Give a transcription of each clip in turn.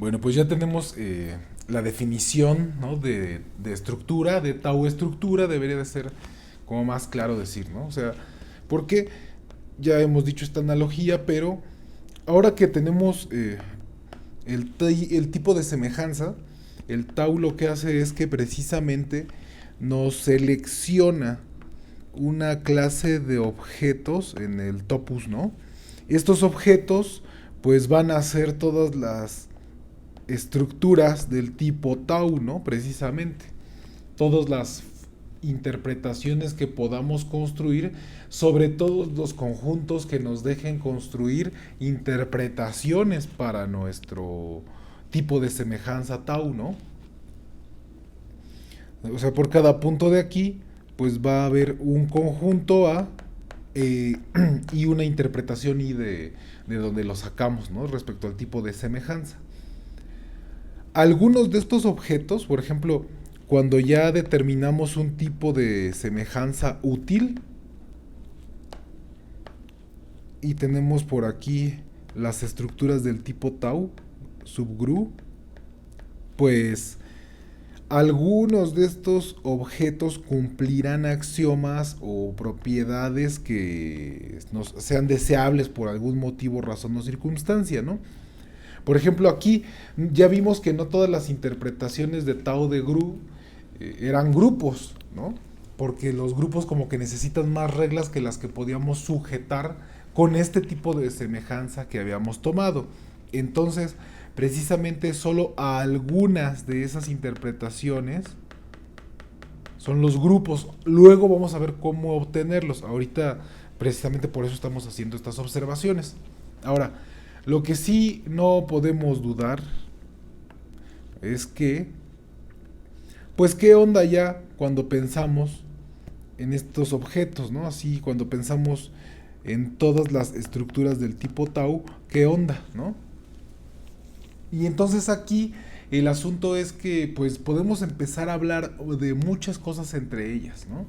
Bueno, pues ya tenemos la definición, ¿no? de estructura, de tau estructura, debería de ser como más claro decir, ¿no? O sea, porque ya hemos dicho esta analogía, pero ahora que tenemos el tipo de semejanza, el tau lo que hace es que precisamente nos selecciona una clase de objetos en el topos, ¿no? Estos objetos pues van a ser todas las estructuras del tipo tau, ¿no? Precisamente. Todas las interpretaciones que podamos construir sobre todos los conjuntos que nos dejen construir interpretaciones para nuestro tipo de semejanza tau, ¿no? O sea, por cada punto de aquí, pues va a haber un conjunto A eh, y una interpretación I de donde lo sacamos, ¿no? Respecto al tipo de semejanza. Algunos de estos objetos, por ejemplo, cuando ya determinamos un tipo de semejanza útil y tenemos por aquí las estructuras del tipo tau, subgroup, pues algunos de estos objetos cumplirán axiomas o propiedades que nos sean deseables por algún motivo, razón o circunstancia, ¿no? Por ejemplo, aquí ya vimos que no todas las interpretaciones de Tao de Gru eran grupos, ¿no? Porque los grupos como que necesitan más reglas que las que podíamos sujetar con este tipo de semejanza que habíamos tomado. Entonces, precisamente solo algunas de esas interpretaciones son los grupos. Luego vamos a ver cómo obtenerlos. Ahorita, precisamente por eso estamos haciendo estas observaciones. Ahora, lo que sí no podemos dudar es que, pues, ¿qué onda ya cuando pensamos en estos objetos, ¿no? Así, cuando pensamos en todas las estructuras del tipo tau, ¿qué onda, no? Y entonces aquí el asunto es que, pues, podemos empezar a hablar de muchas cosas entre ellas, ¿no?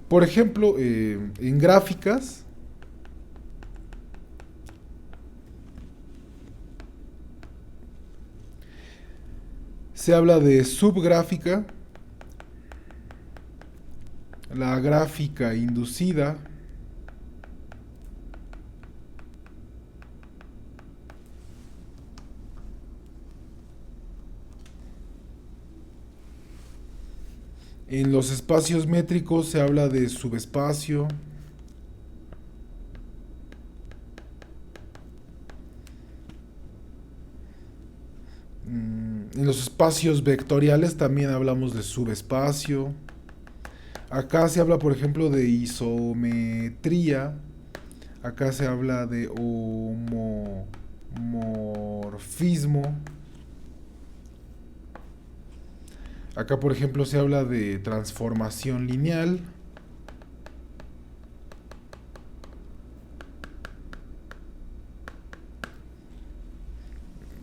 Por ejemplo, en gráficas, se habla de subgráfica, la gráfica inducida, en los espacios métricos se habla de subespacio, en los espacios vectoriales también hablamos de subespacio. Acá se habla, por ejemplo, de isometría. Acá se habla de homomorfismo. Acá, por ejemplo, se habla de transformación lineal.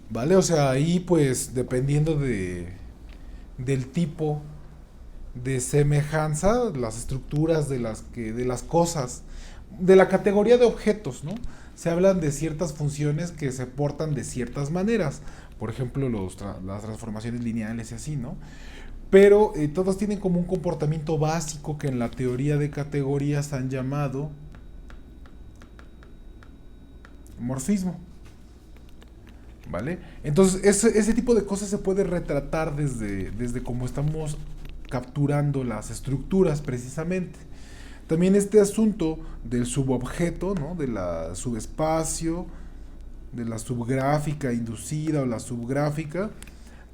¿Vale? O sea, ahí pues dependiendo del tipo de semejanza, las estructuras de las cosas, de la categoría de objetos, ¿no? Se hablan de ciertas funciones que se portan de ciertas maneras. Por ejemplo, las transformaciones lineales y así, ¿no? Pero todos tienen como un comportamiento básico que en la teoría de categorías han llamado morfismo. ¿Vale? Entonces, ese tipo de cosas se puede retratar desde cómo estamos capturando las estructuras precisamente. También este asunto del subobjeto, ¿no? De la subespacio, de la subgráfica inducida o la subgráfica,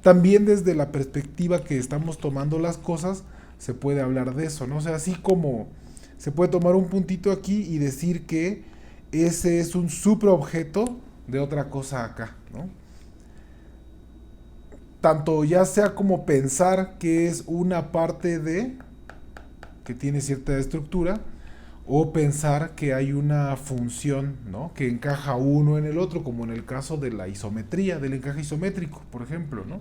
también desde la perspectiva que estamos tomando las cosas, se puede hablar de eso, ¿no? O sea, así como se puede tomar un puntito aquí y decir que ese es un superobjeto de otra cosa acá, ¿no? Tanto ya sea como pensar que es una parte de, que tiene cierta estructura, o pensar que hay una función, ¿no? Que encaja uno en el otro, como en el caso de la isometría, del encaje isométrico, por ejemplo, ¿no?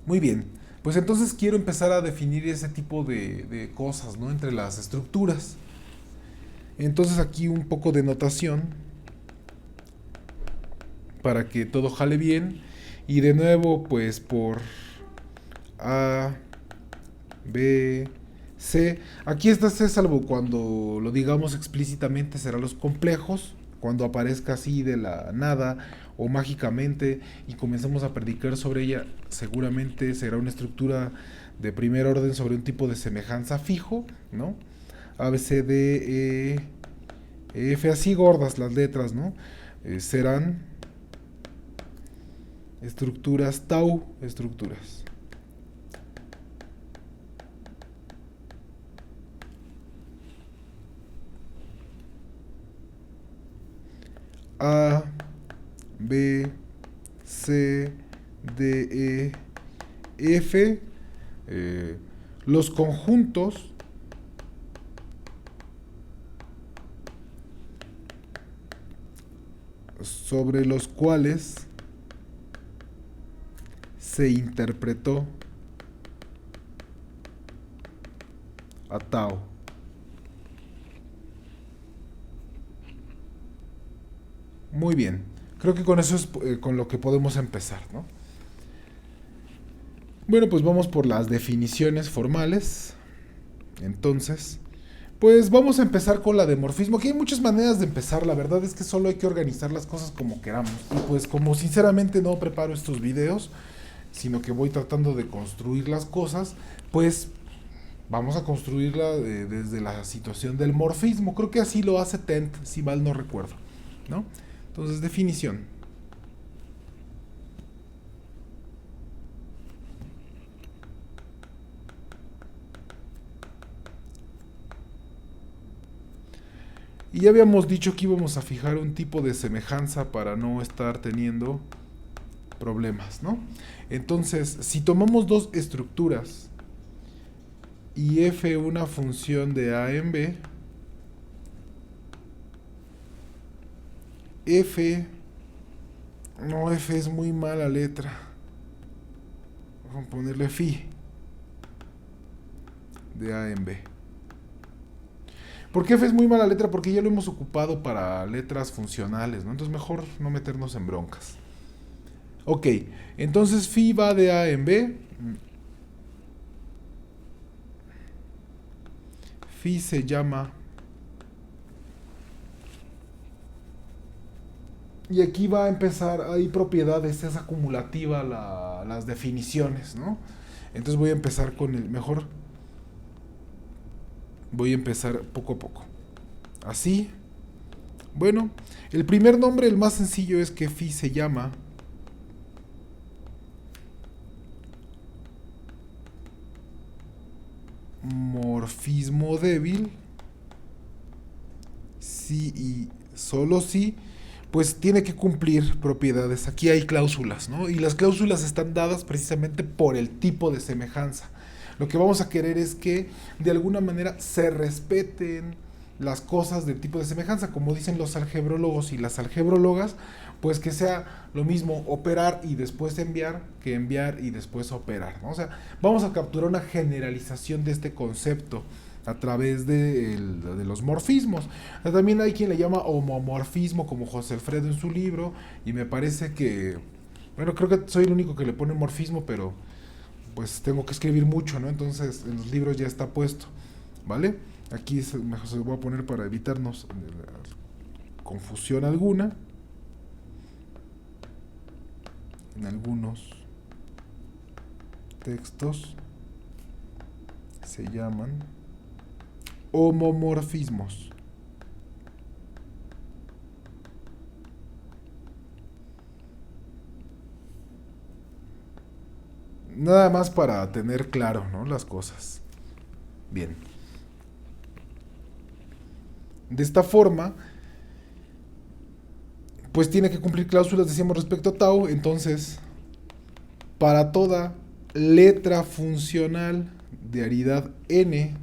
Muy bien, pues entonces quiero empezar a definir ese tipo de cosas, ¿no? Entre las estructuras. Entonces aquí un poco de notación. para que todo jale bien. Y de nuevo, pues por A, B, C. Aquí está C, salvo cuando lo digamos explícitamente, serán los complejos. Cuando aparezca así de la nada o mágicamente y comencemos a predicar sobre ella, seguramente será una estructura de primer orden sobre un tipo de semejanza fijo, ¿no? A, B, C, D, F, así gordas las letras, ¿no? Serán estructuras tau, estructuras. A, B, C, D, E, F. Los conjuntos sobre los cuales se interpretó a Tao. Muy bien. Creo que con eso es con lo que podemos empezar, ¿no? Bueno, pues vamos por las definiciones formales. Entonces, pues vamos a empezar con la de morfismo. Aquí hay muchas maneras de empezar. La verdad es que solo hay que organizar las cosas como queramos. Y pues como sinceramente no preparo estos videos, sino que voy tratando de construir las cosas, pues vamos a construirla desde la situación del morfismo. Creo que así lo hace Tent, si mal no recuerdo, ¿no? Entonces, definición. Y ya habíamos dicho que íbamos a fijar un tipo de semejanza para no estar teniendo problemas, ¿no? Entonces, si tomamos dos estructuras y f una función de a en b, f, no, f es muy mala letra, vamos a ponerle phi de a en b. ¿Por qué f es muy mala letra? Porque ya lo hemos ocupado para letras funcionales, ¿no? Entonces mejor no meternos en broncas. Ok, entonces phi va de a en b. Phi se llama... Y aquí va a empezar, hay propiedades, es acumulativa las definiciones, ¿no? Entonces voy a empezar con el mejor. Voy a empezar poco a poco. Así. Bueno, el primer nombre, el más sencillo, es que phi se llama morfismo débil. Si y solo si, pues tiene que cumplir propiedades. Aquí hay cláusulas, ¿no? Y las cláusulas están dadas precisamente por el tipo de semejanza. Lo que vamos a querer es que de alguna manera se respeten las cosas del tipo de semejanza, como dicen los algebrólogos y las algebrólogas, pues que sea lo mismo operar y después enviar que enviar y después operar, ¿no? O sea, vamos a capturar una generalización de este concepto a través de los morfismos. También hay quien le llama homomorfismo, como José Alfredo en su libro, y me parece que, bueno, creo que soy el único que le pone morfismo, pero pues tengo que escribir mucho, ¿no? Entonces en los libros ya está puesto, ¿vale? Aquí se voy a poner para evitarnos confusión alguna. En algunos textos se llaman homomorfismos. Nada más para tener claro, ¿no? Las cosas. Bien. De esta forma, pues tiene que cumplir cláusulas, decíamos, respecto a tau. Entonces, para toda letra funcional de aridad n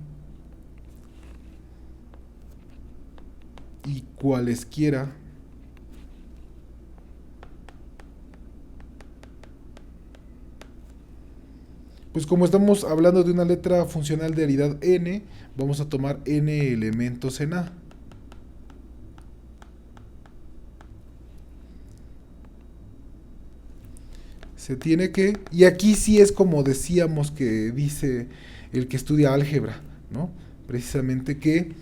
y cualesquiera pues como estamos hablando de una letra funcional de aridad n, vamos a tomar n elementos en A. se tiene que... Y aquí sí es como decíamos que dice el que estudia álgebra, ¿no? Precisamente que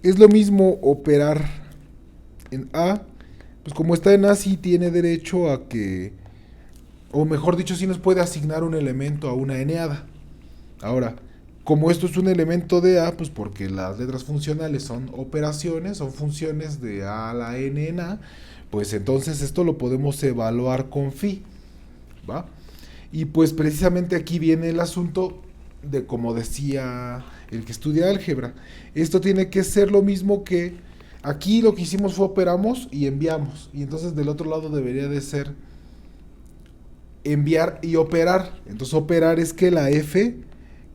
es lo mismo operar en A, pues como está en A sí tiene derecho a que, o mejor dicho, sí nos puede asignar un elemento a una eneada. Ahora, como esto es un elemento de A, pues porque las letras funcionales son operaciones, son funciones de A a la n en A, pues entonces esto lo podemos evaluar con phi, ¿va? Y pues precisamente aquí viene el asunto de como decía el que estudia álgebra. Esto tiene que ser lo mismo que aquí lo que hicimos fue operamos y enviamos. Y entonces del otro lado debería de ser enviar y operar. Entonces operar es que la F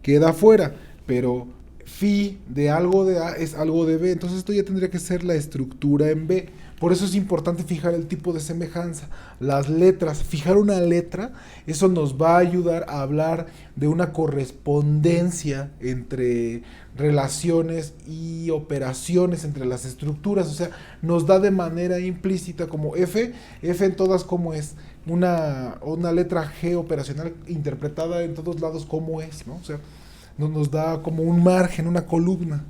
queda fuera, pero phi de algo de A es algo de B. Entonces esto ya tendría que ser la estructura en B. Por eso es importante fijar el tipo de semejanza. Las letras, fijar una letra, eso nos va a ayudar a hablar de una correspondencia entre relaciones y operaciones entre las estructuras. O sea, nos da de manera implícita como F en todas como es. Una letra G operacional interpretada en todos lados como es, ¿no? O sea, nos da como un margen, una columna,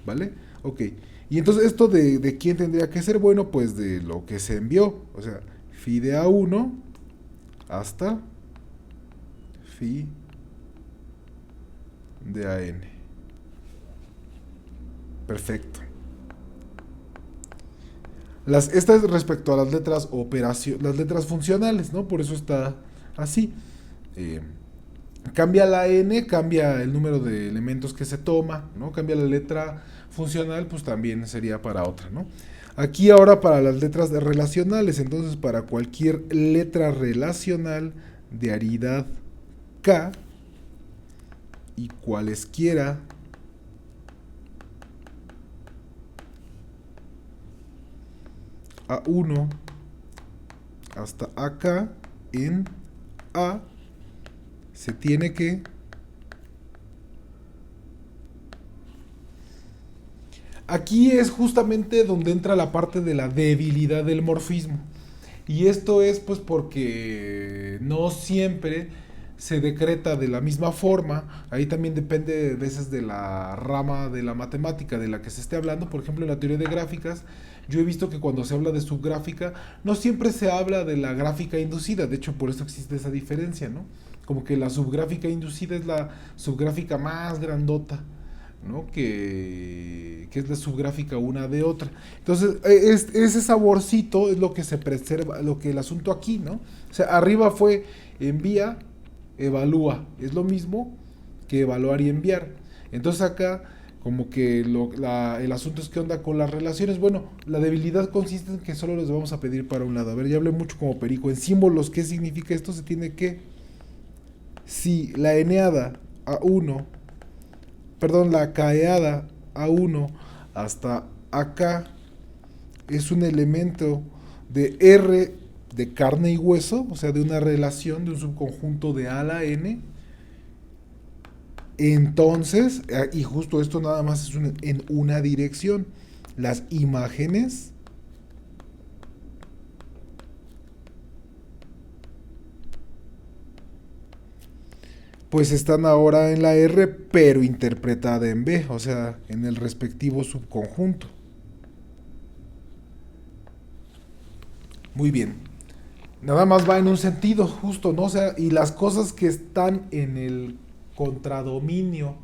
¿vale? Ok. Y entonces esto de quién tendría que ser, bueno, pues de lo que se envió. O sea, phi de A1 hasta phi de AN. Perfecto. Esta es respecto a las letras las letras funcionales, ¿no? Por eso está así. Eh, Cambia la n, cambia el número de elementos que se toma, ¿no? Cambia la letra funcional, pues también sería para otra, ¿no? Aquí ahora para las letras relacionales, entonces para cualquier letra relacional de aridad K y cualesquiera A1 hasta AK en A se tiene que aquí es justamente donde entra la parte de la debilidad del morfismo. Y esto es pues porque no siempre se decreta de la misma forma. Ahí también depende a veces de la rama de la matemática de la que se esté hablando. Por ejemplo, en la teoría de gráficas, yo he visto que cuando se habla de subgráfica, no siempre se habla de la gráfica inducida. De hecho, por eso existe esa diferencia, ¿no? Como que la subgráfica inducida es la subgráfica más grandota, ¿no? Que es la subgráfica una de otra. Entonces, ese saborcito es lo que se preserva, lo que el asunto aquí, ¿no? O sea, arriba fue envía, evalúa. Es lo mismo que evaluar y enviar. Entonces acá, como que el asunto es qué onda con las relaciones. Bueno, la debilidad consiste en que solo les vamos a pedir para un lado. A ver, ya hablé mucho como perico. En símbolos, ¿qué significa esto? Se tiene que... Si la eneada A1, perdón, la caeada A1 hasta acá es un elemento de R de carne y hueso, o sea, de una relación de un subconjunto de A a la N, entonces, y justo esto nada más es en una dirección, las imágenes pues están ahora en la R, pero interpretada en B, o sea, en el respectivo subconjunto. Muy bien. Nada más va en un sentido, justo, ¿no? O sea, y las cosas que están en el contradominio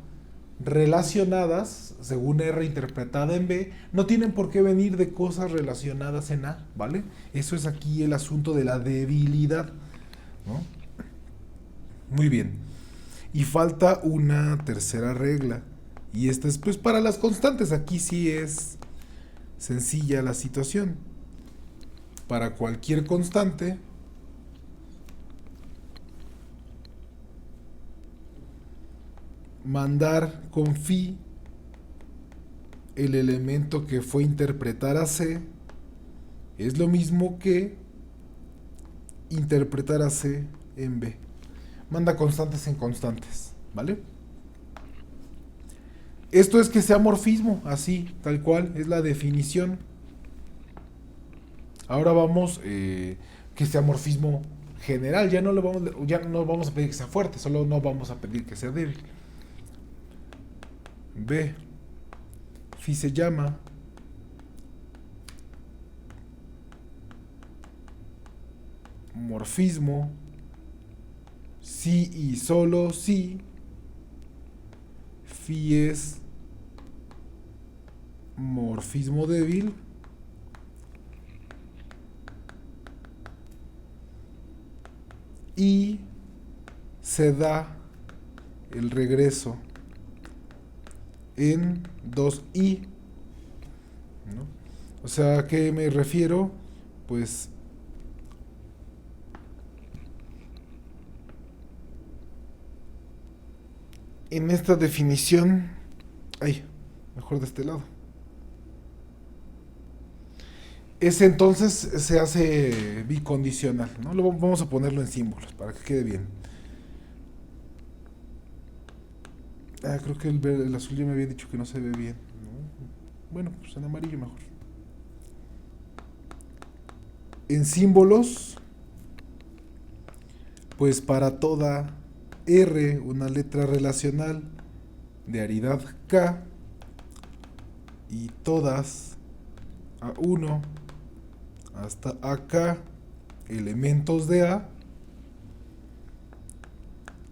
relacionadas, según R interpretada en B, no tienen por qué venir de cosas relacionadas en A, ¿vale? Eso es aquí el asunto de la debilidad, ¿no? Muy bien. Y falta una tercera regla. Y esta es pues para las constantes. Aquí sí es sencilla la situación. Para cualquier constante, mandar con phi el elemento que fue interpretar a C es lo mismo que interpretar a C en B. Manda constantes en constantes, ¿vale? Esto es que sea morfismo, así, tal cual, es la definición. Ahora vamos que sea morfismo general. Ya no vamos a pedir que sea fuerte, solo no vamos a pedir que sea débil. B. Phi se llama morfismo si y solo si Phi es morfismo débil y se da el regreso en 2i, ¿no? O sea, ¿a qué me refiero? Pues en esta definición, ay, mejor de este lado. Ese entonces se hace bicondicional, ¿no? Vamos a ponerlo en símbolos para que quede bien. Creo que el azul ya me había dicho que no se ve bien, ¿no? Bueno, pues en amarillo mejor. En símbolos, pues para toda R, una letra relacional de aridad K, y todas A1 hasta AK elementos de A,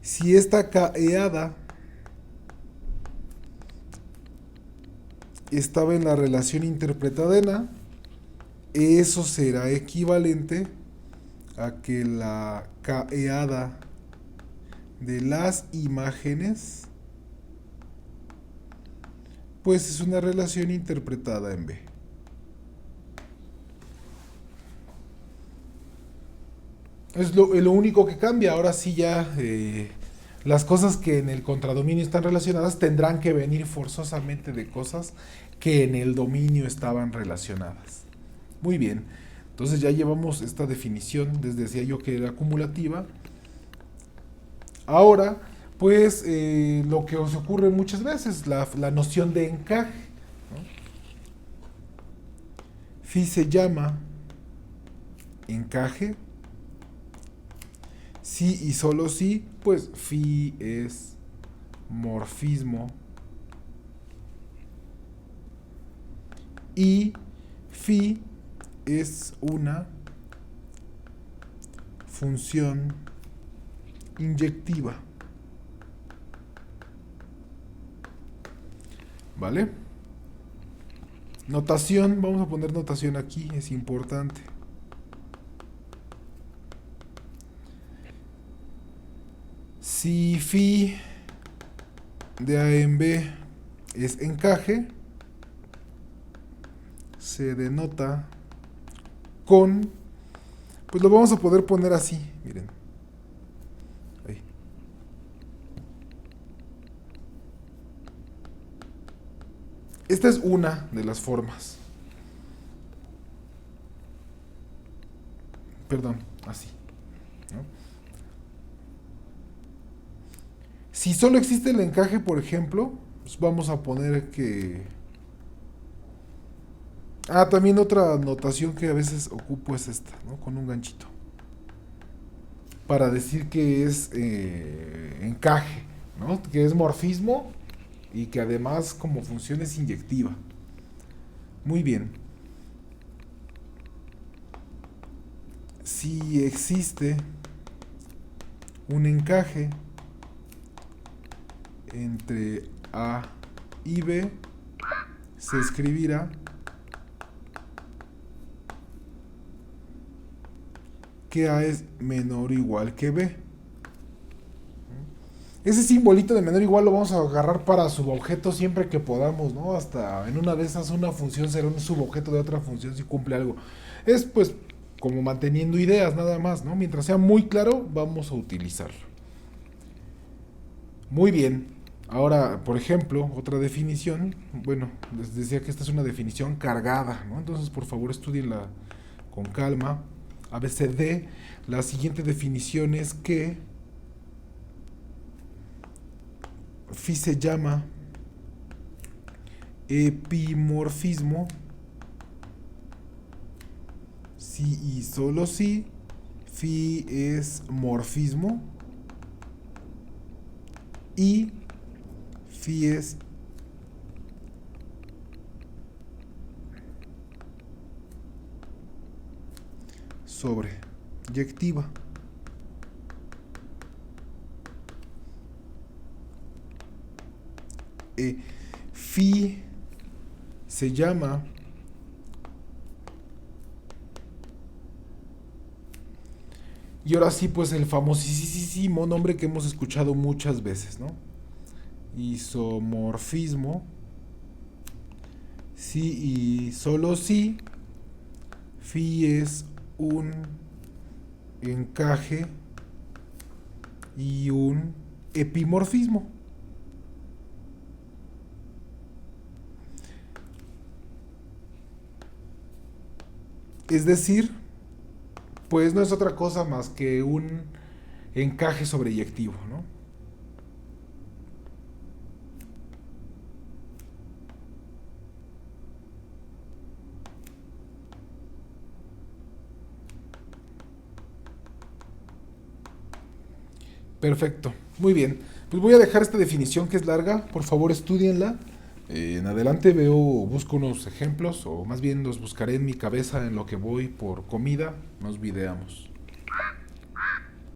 si esta K-eada estaba en la relación interpretada en A, eso será equivalente a que la K-eada de las imágenes pues es una relación interpretada en B. Es lo único que cambia. Ahora sí ya las cosas que en el contradominio están relacionadas tendrán que venir forzosamente de cosas que en el dominio estaban relacionadas. Muy bien. Entonces ya llevamos esta definición, desde decía yo que era acumulativa. Ahora, pues lo que os ocurre muchas veces, la noción de encaje, ¿no? Phi se llama encaje. Si y solo si, pues Phi es morfismo y Phi es una función inyectiva. ¿Vale? Notación, vamos a poner notación aquí, es importante. Si Phi de A en B es encaje, se denota con, pues lo vamos a poder poner así, miren. Ahí. Esta es una de las formas. Perdón, así, ¿no? Si solo existe el encaje, por ejemplo, pues vamos a poner que... también otra notación que a veces ocupo es esta, ¿no? Con un ganchito. Para decir que es encaje, ¿no? Que es morfismo y que además como función es inyectiva. Muy bien. Si existe un encaje entre A y B, se escribirá que A es menor o igual que B. Ese simbolito de menor o igual lo vamos a agarrar para subobjeto siempre que podamos, ¿no? Hasta en una de esas una función será un subobjeto de otra función si cumple algo. Es pues como manteniendo ideas nada más, ¿no? Mientras sea muy claro, vamos a utilizarlo. Muy bien. Ahora, por ejemplo, otra definición. Bueno, les decía que esta es una definición cargada, ¿no? Entonces, por favor, estudienla con calma. ABCD. La siguiente definición es que Phi se llama epimorfismo si y solo si Phi es morfismo. Y phi es sobreyectiva. Phi se llama y ahora sí, pues el famosísimo nombre que hemos escuchado muchas veces, ¿no? Isomorfismo. Sí y solo si phi es un encaje y un epimorfismo. Es decir, pues no es otra cosa más que un encaje sobreyectivo, ¿no? Perfecto, muy bien. Pues voy a dejar esta definición que es larga, por favor estudienla. En adelante busco unos ejemplos, o más bien los buscaré en mi cabeza en lo que voy por comida, nos videamos.